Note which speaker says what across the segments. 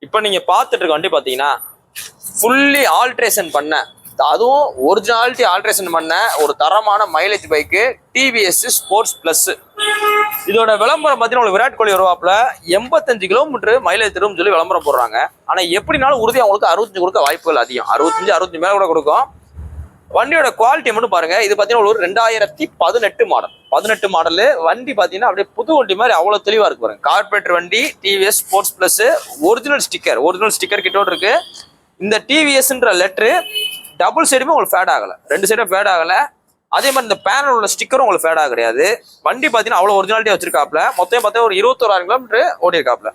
Speaker 1: இப்போ நீங்க பார்த்துட்டு இருக்க வண்டி பாத்தீங்கன்னா ஃபுல்லி ஆல்ட்ரேஷன் பண்ண, அதுவும் ஒரிஜினாலிட்டி ஆல்ட்ரேஷன் பண்ண ஒரு தரமான mileage bike TVS sports plus. இதோட விளம்பரம் பார்த்தீங்கன்னா உங்களுக்கு விராட் கோலி வருவாப்புல 85 கிலோமீட்டர் மைலேஜ் தரும்னு சொல்லி விளம்பரம் போடுறாங்க. ஆனா எப்படினாலும் உறுதியாக உங்களுக்கு 65 கொடுக்க வாய்ப்புகள் அதிகம், 65 மேல கூட கொடுக்கும். வண்டியோட குவாலிட்டி மட்டும் பாருங்க. இது பார்த்தீங்கன்னா ஒரு 2018 மாடல், 18 மாடலு வண்டி பார்த்தீங்கன்னா அப்படியே புது வண்டி மாதிரி அவ்வளோ தெளிவாக இருக்கு பாருங்க. கார்பரேட்டர் வண்டி, TVS sports plus, original sticker கிட்ட இருக்கு. இந்த டிவிஎஸ்ன்ற லெட்டரு டபுள் சைடுமே உங்களுக்கு ஃபேட் ஆகலை, 2 சைடும் ஃபேட் ஆகலை. அதே மாதிரி இந்த பேனல் உள்ள ஸ்டிக்கரும் உங்களுக்கு ஃபேட் ஆக கிடையாது. வண்டி பார்த்தீங்கன்னா அவ்வளோ ஒரிஜினாலிட்டியாக வச்சிருக்காப்ல. மொத்தம் பார்த்தா ஒரு 21,000 கிலோமீட்டர் ஓடி இருக்காப்ல.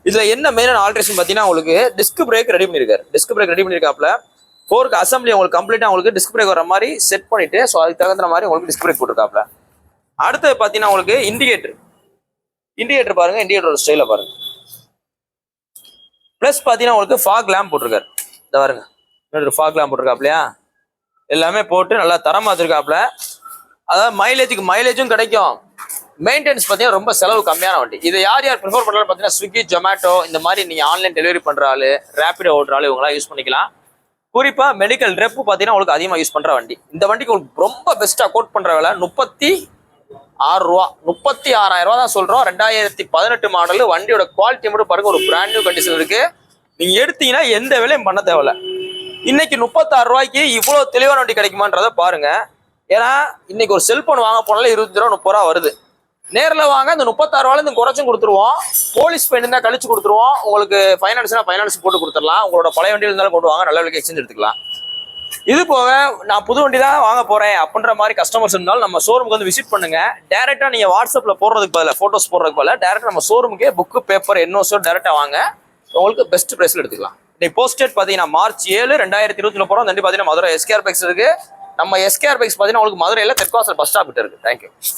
Speaker 1: இதுல என்ன மெயினான ஆல்ட்ரேஷன் பார்த்தீங்கன்னா உங்களுக்கு டிஸ்க் பிரேக் ரெடி பண்ணியிருக்காரு. டிஸ்க் பிரேக் ரெடி பண்ணியிருக்காப்ல. 4க்கு அசம்பிளி உங்களுக்கு கம்ப்ளீட்டாக உங்களுக்கு டிஸ்க் பிரேக் வர மாதிரி செட் பண்ணிட்டு, ஸோ அதுக்கு தகுந்த மாதிரி உங்களுக்கு டிஸ்க் பிரேக் போட்டிருக்காப்ல. அடுத்தது பார்த்தீங்கன்னா உங்களுக்கு இண்டிகேட்டர் பாருங்க, இண்டிகேட்டரோட ஸ்டைல பாருங்க. ப்ளஸ் பார்த்தீங்கன்னா உங்களுக்கு ஃபாக் லேம்ப் போட்டிருக்காரு. இந்த பாருங்க, ஃபாக் லேம்ப் போட்டிருக்காப்லையா, எல்லாமே போட்டு நல்லா தரமா வச்சிருக்காப்ல. அதாவது மைலேஜும் கிடைக்கும். மெயின்டெனன்ஸ் பார்த்தீங்கன்னா ரொம்ப செலவு கம்மியான வண்டி. இதை யார் ப்ரிஃபர் பண்ணுறான்னு பார்த்தீங்கன்னா ஸ்விக்கி, ஜொமேட்டோ இந்த மாதிரி நீங்கள் ஆன்லைன் டெலிவரி பண்ணுற ஆளு, ரேப்பிடோ ஓட்டுற ஆளு, இவங்களாம் யூஸ் பண்ணிக்கலாம். குறிப்பாக மெடிக்கல் ரெப்பு பார்த்தீங்கன்னா உங்களுக்கு அதிகமாக யூஸ் பண்ணுற வண்டி. இந்த வண்டிக்கு உங்களுக்கு ரொம்ப பெஸ்ட்டாக கோட் பண்ணுற விலை 36 ரூபா, 36,000 ரூபா தான் சொல்கிறோம். 2018 மாடல் வண்டியோட குவாலிட்டி மட்டும் பாருங்க, ஒரு பிராண்ட் நியூ கண்டிஷன் இருக்கு. நீங்கள் எடுத்தீங்கன்னா எந்த விலையும் பண்ண தேவையில்ல. இன்னைக்கு 36 ரூபாய்க்கு இவ்வளோ தெளிவான வண்டி கிடைக்குமான்றதை பாருங்க. ஏன்னா இன்னைக்கு ஒரு செல்போன் வாங்க போனாலே 25 ரூபா 30 ரூபா வருது. நேரில் வாங்க, இந்த 36 ரூபாயிலிருந்து குறைச்சும் கொடுத்துருவோம். போலீஸ் பெயின் இருந்தால் கழிச்சு கொடுத்துருவோம். உங்களுக்கு ஃபைனான்ஸ் போட்டு கொடுத்துடலாம். உங்களோட பழைய வண்டியில் இருந்தாலும் கொண்டு வாங்க, நல்ல விலைக்கு எக்ஸ்சேஞ்ச் எடுத்துக்கலாம். இது போக நான் புது வண்டி தான் வாங்க போறேன் அப்படின்ற மாதிரி கஸ்டமர்ஸ் இருந்தாலும் நம்ம ஷோரூமுக்கு வந்து விசிட் பண்ணுங்க. டேரெக்டாக நீங்கள் வாட்ஸ்அப்பில் போடுறதுக்கு பதிலாக, ஃபோட்டோஸ் போடுறதுக்கு பதிலாக டேரெக்டாக நம்ம ஷோரூமுக்கே புக்கு, பேப்பர், என்ஓஸோ டேரெக்டாக வாங்க. உங்களுக்கு பெஸ்ட் ப்ரைஸில் எடுத்துக்கலாம். இன்னைக்கு போஸ்ட் டேட் பார்த்தீங்கன்னா மார்ச் 7, 2020 போகிறோம். வண்டி பார்த்தீங்கன்னா மதுரை எஸ்கேஆர் பைக்ஸ் இருக்கு. நம்ம எஸ்கேஆர் பைக்ஸ் பார்த்தீங்கன்னா உங்களுக்கு மதுரையில் தெற்காசல் பஸ் ஸ்டாப் கிட்ட இருக்கு. தேங்க்யூ.